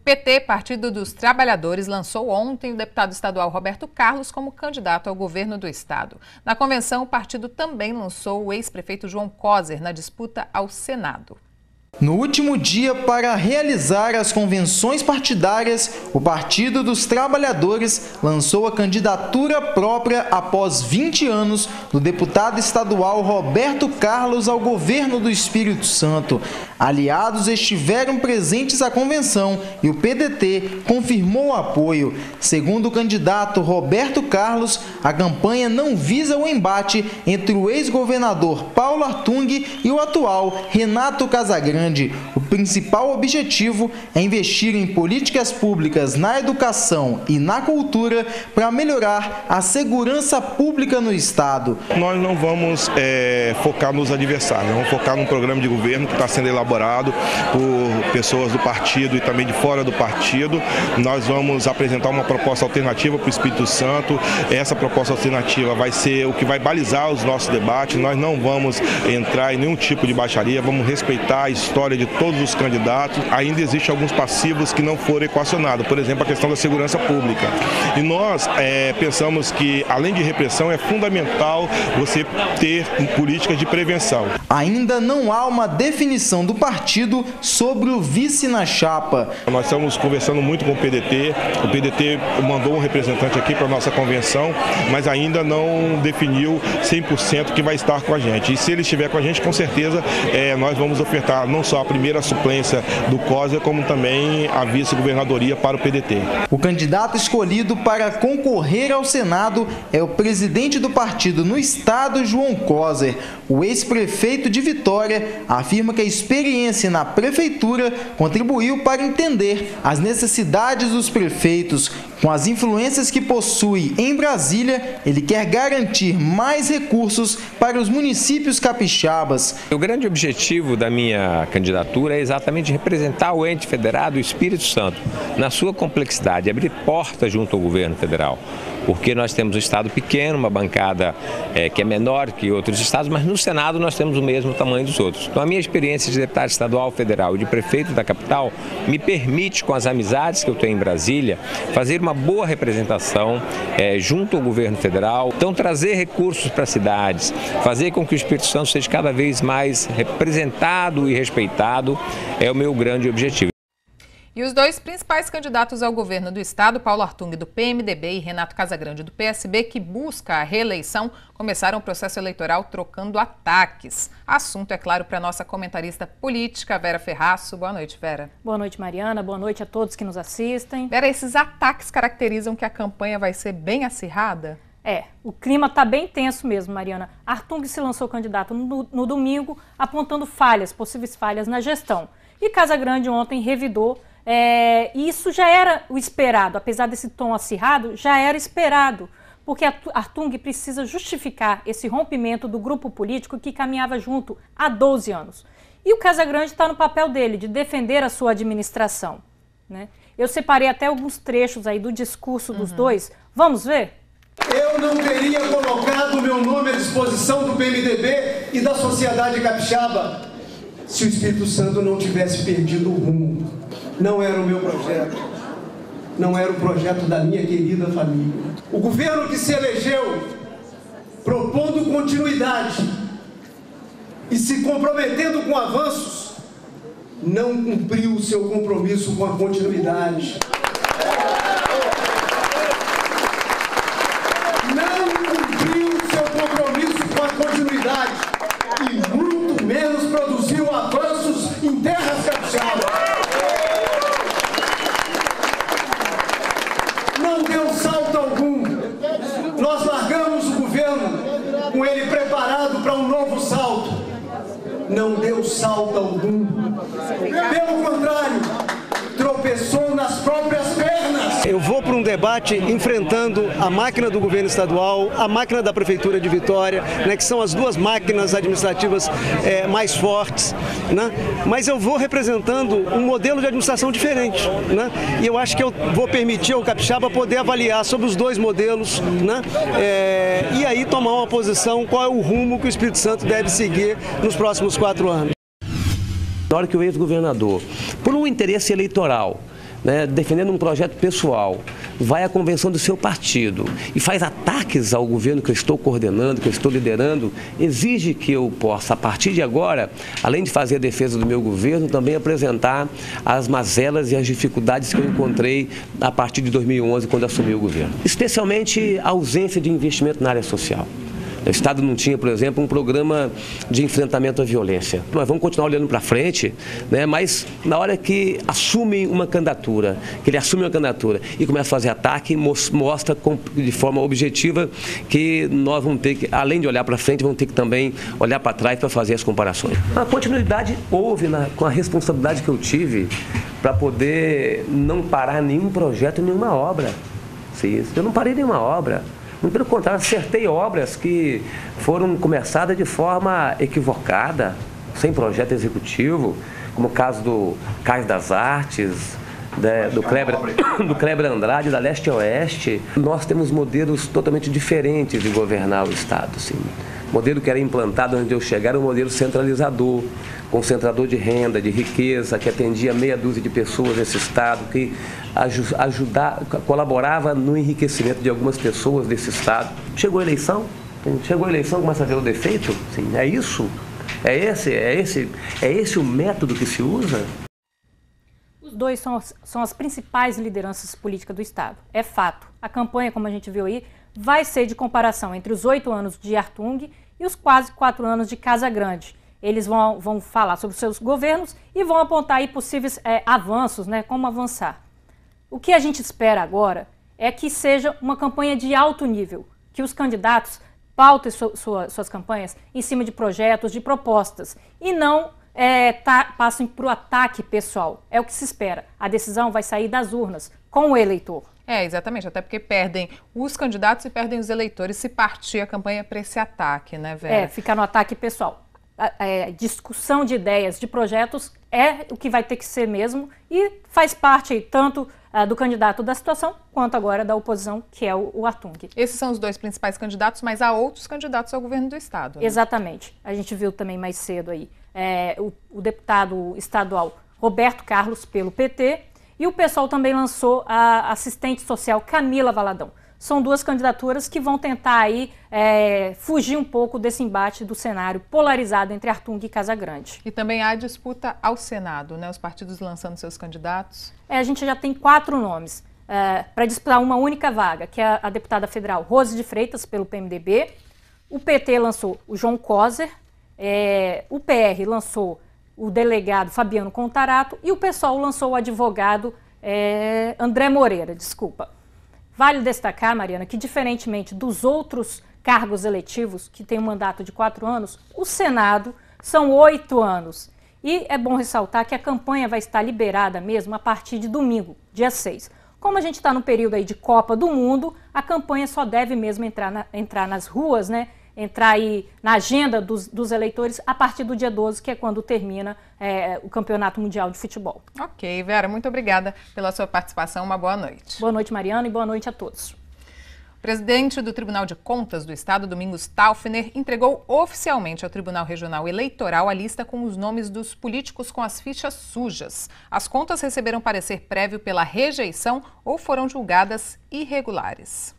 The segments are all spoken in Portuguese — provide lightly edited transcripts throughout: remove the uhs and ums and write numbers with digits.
PT, Partido dos Trabalhadores, lançou ontem o deputado estadual Roberto Carlos como candidato ao governo do estado. Na convenção, o partido também lançou o ex-prefeito João Coser na disputa ao Senado. No último dia para realizar as convenções partidárias, o Partido dos Trabalhadores lançou a candidatura própria após 20 anos do deputado estadual Roberto Carlos ao governo do Espírito Santo. Aliados estiveram presentes à convenção e o PDT confirmou o apoio. Segundo o candidato Roberto Carlos, a campanha não visa o embate entre o ex-governador Paulo Artung e o atual Renato Casagrande. O principal objetivo é investir em políticas públicas na educação e na cultura para melhorar a segurança pública no estado. Nós não vamos focar nos adversários, vamos focar num programa de governo que está sendo elaborado por pessoas do partido e também de fora do partido. Nós vamos apresentar uma proposta alternativa para o Espírito Santo. Essa proposta alternativa vai ser o que vai balizar os nossos debates. Nós não vamos entrar em nenhum tipo de baixaria, vamos respeitar a história de todos os candidatos. Ainda existem alguns passivos que não foram equacionados, por exemplo, a questão da segurança pública. E nós pensamos que, além de repressão, é fundamental você ter políticas de prevenção. Ainda não há uma definição do partido sobre o vice na chapa. Nós estamos conversando muito com o PDT mandou um representante aqui para a nossa convenção, mas ainda não definiu 100% que vai estar com a gente. E se ele estiver com a gente, com certeza nós vamos ofertar não só a primeira suplência do Coser, como também a vice-governadoria para o PDT. O candidato escolhido para concorrer ao Senado é o presidente do partido no estado, João Coser. O ex-prefeito de Vitória afirma que a experiência na prefeitura contribuiu para entender as necessidades dos prefeitos. Com as influências que possui em Brasília, ele quer garantir mais recursos para os municípios capixabas. O grande objetivo da minha candidatura é exatamente representar o ente federado, o Espírito Santo, na sua complexidade, abrir portas junto ao governo federal. Porque nós temos um estado pequeno, uma bancada que é menor que outros estados, mas no Senado nós temos o mesmo tamanho dos outros. Então a minha experiência de deputado estadual federal e de prefeito da capital me permite, com as amizades que eu tenho em Brasília, fazer uma boa representação junto ao governo federal. Então trazer recursos para as cidades, fazer com que o Espírito Santo seja cada vez mais representado e respeitado é o meu grande objetivo. E os dois principais candidatos ao governo do estado, Paulo Artung do PMDB e Renato Casagrande do PSB, que busca a reeleição, começaram o processo eleitoral trocando ataques. Assunto, é claro, para a nossa comentarista política, Vera Ferraço. Boa noite, Vera. Boa noite, Mariana. Boa noite a todos que nos assistem. Vera, esses ataques caracterizam que a campanha vai ser bem acirrada? O clima está bem tenso mesmo, Mariana. Artung se lançou candidato no domingo, apontando possíveis falhas na gestão. E Casagrande ontem revidou. Isso já era o esperado, apesar desse tom acirrado, já era esperado, porque Artung precisa justificar esse rompimento do grupo político que caminhava junto há 12 anos. E o Casagrande está no papel dele, de defender a sua administração, né? Eu separei até alguns trechos aí do discurso dos dois. Vamos ver? Eu não teria colocado o meu nome à disposição do PMDB e da sociedade capixaba se o Espírito Santo não tivesse perdido o rumo. Não era o meu projeto, não era o projeto da minha querida família. O governo que se elegeu propondo continuidade e se comprometendo com avanços, não cumpriu o seu compromisso com a continuidade. Não cumpriu o seu compromisso com a continuidade e muito menos produziu avanços em terras capixabas. Não deu salto algum. Nós largamos o governo com ele preparado para um novo salto. Não deu salto algum. Pelo contrário, tropeçou nas próprias pernas. Eu vou para um debate enfrentando a máquina do governo estadual, a máquina da Prefeitura de Vitória, né, que são as duas máquinas administrativas mais fortes, né? Mas eu vou representando um modelo de administração diferente, né? E eu acho que eu vou permitir ao capixaba poder avaliar sobre os dois modelos, né? E aí tomar uma posição, qual é o rumo que o Espírito Santo deve seguir nos próximos 4 anos. Na hora que o ex-governador, por um interesse eleitoral, né, defendendo um projeto pessoal, vai à convenção do seu partido e faz ataques ao governo que eu estou coordenando, que eu estou liderando, exige que eu possa, a partir de agora, além de fazer a defesa do meu governo, também apresentar as mazelas e as dificuldades que eu encontrei a partir de 2011, quando assumi o governo. Especialmente a ausência de investimento na área social. O Estado não tinha, por exemplo, um programa de enfrentamento à violência. Nós vamos continuar olhando para frente, né? Mas na hora que assume uma candidatura, e começa a fazer ataque, mostra de forma objetiva que nós vamos ter que, além de olhar para frente, vamos ter que também olhar para trás para fazer as comparações. A continuidade houve com a responsabilidade que eu tive para poder não parar nenhum projeto, nenhuma obra. Eu não parei nenhuma obra. Pelo contrário, acertei obras que foram começadas de forma equivocada, sem projeto executivo, como o caso do Cais das Artes, do Kleber Andrade, da Leste a Oeste. Nós temos modelos totalmente diferentes de governar o Estado. Sim. O modelo que era implantado onde eu chegar era um modelo centralizador, concentrador de renda, de riqueza, que atendia meia dúzia de pessoas nesse Estado, que colaborava no enriquecimento de algumas pessoas desse Estado. Chegou a eleição, começa a ver o defeito. Sim, é isso? É esse o método que se usa? Os dois são as principais lideranças políticas do Estado. É fato. A campanha, como a gente viu aí, vai ser de comparação entre os 8 anos de Artung e os quase 4 anos de Casagrande. Eles vão falar sobre os seus governos e vão apontar aí possíveis avanços, né, como avançar. O que a gente espera agora é que seja uma campanha de alto nível, que os candidatos pautem suas campanhas em cima de projetos, de propostas, e não passem para o ataque pessoal. É o que se espera. A decisão vai sair das urnas, com o eleitor. Exatamente, até porque perdem os candidatos e perdem os eleitores se partir a campanha para esse ataque, né, Vera? Ficar no ataque pessoal. Discussão de ideias, de projetos é o que vai ter que ser mesmo e faz parte tanto do candidato da situação quanto agora da oposição, que é o Artung. Esses são os dois principais candidatos, mas há outros candidatos ao governo do Estado, né? Exatamente. A gente viu também mais cedo aí o deputado estadual Roberto Carlos pelo PT e o PSOL também lançou a assistente social Camila Valadão. São duas candidaturas que vão tentar aí fugir um pouco desse embate do cenário polarizado entre Artung e Casagrande. E também há disputa ao Senado, né? Os partidos lançando seus candidatos. A gente já tem 4 nomes para disputar uma única vaga, que é a deputada federal Rose de Freitas, pelo PMDB. O PT lançou o João Coser, o PR lançou o delegado Fabiano Contarato e o PSOL lançou o advogado André Moreira, Vale destacar, Mariana, que diferentemente dos outros cargos eletivos, que têm um mandato de 4 anos, o Senado são 8 anos. E é bom ressaltar que a campanha vai estar liberada mesmo a partir de domingo, dia 6. Como a gente está no período aí de Copa do Mundo, a campanha só deve mesmo entrar nas ruas, né? Entrar aí na agenda dos eleitores a partir do dia 12, que é quando termina o Campeonato Mundial de Futebol. Ok, Vera, muito obrigada pela sua participação. Uma boa noite. Boa noite, Mariana, e boa noite a todos. O presidente do Tribunal de Contas do Estado, Domingos Taufner, entregou oficialmente ao Tribunal Regional Eleitoral a lista com os nomes dos políticos com as fichas sujas. As contas receberam parecer prévio pela rejeição ou foram julgadas irregulares.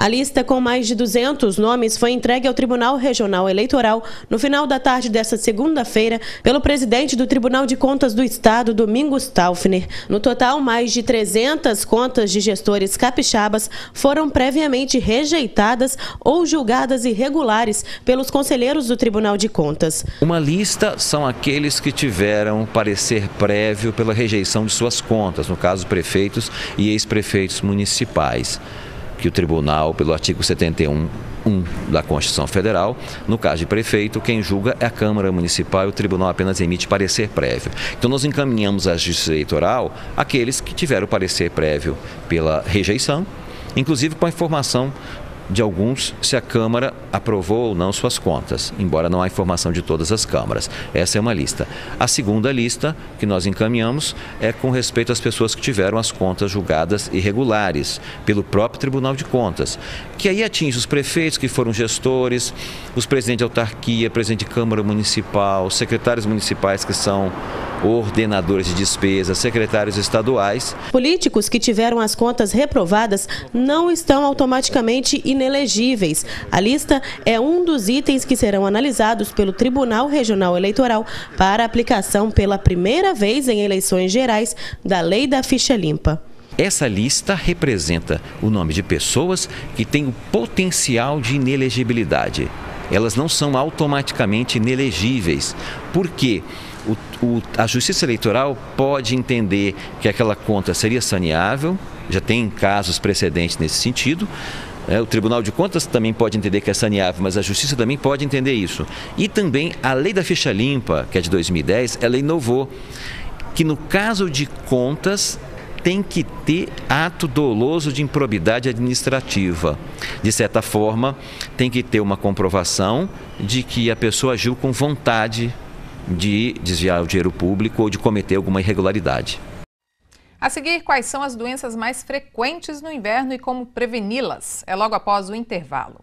A lista com mais de 200 nomes foi entregue ao Tribunal Regional Eleitoral no final da tarde desta segunda-feira pelo presidente do Tribunal de Contas do Estado, Domingos Taufner. No total, mais de 300 contas de gestores capixabas foram previamente rejeitadas ou julgadas irregulares pelos conselheiros do Tribunal de Contas. Uma lista são aqueles que tiveram parecer prévio pela rejeição de suas contas, no caso prefeitos e ex-prefeitos municipais, que o tribunal, pelo artigo 71(1) da Constituição Federal, no caso de prefeito, quem julga é a Câmara Municipal e o tribunal apenas emite parecer prévio. Então nós encaminhamos à Justiça Eleitoral aqueles que tiveram parecer prévio pela rejeição, inclusive com a informação de alguns se a Câmara aprovou ou não suas contas, embora não há informação de todas as câmaras. Essa é uma lista. A segunda lista que nós encaminhamos é com respeito às pessoas que tiveram as contas julgadas irregulares pelo próprio Tribunal de Contas, que aí atinge os prefeitos que foram gestores, os presidentes de autarquia, presidente de Câmara Municipal, secretários municipais que são ordenadores de despesas, secretários estaduais. Políticos que tiveram as contas reprovadas não estão automaticamente inelegíveis. A lista é um dos itens que serão analisados pelo Tribunal Regional Eleitoral para aplicação pela primeira vez em eleições gerais da Lei da Ficha Limpa. Essa lista representa o nome de pessoas que têm o potencial de inelegibilidade. Elas não são automaticamente inelegíveis, porque a Justiça Eleitoral pode entender que aquela conta seria saneável, já tem casos precedentes nesse sentido. O Tribunal de Contas também pode entender que é saneável, mas a Justiça também pode entender isso. E também a Lei da Ficha Limpa, que é de 2010, ela inovou que no caso de contas tem que ter ato doloso de improbidade administrativa. De certa forma, tem que ter uma comprovação de que a pessoa agiu com vontade de desviar o dinheiro público ou de cometer alguma irregularidade. A seguir, quais são as doenças mais frequentes no inverno e como preveni-las? É logo após o intervalo.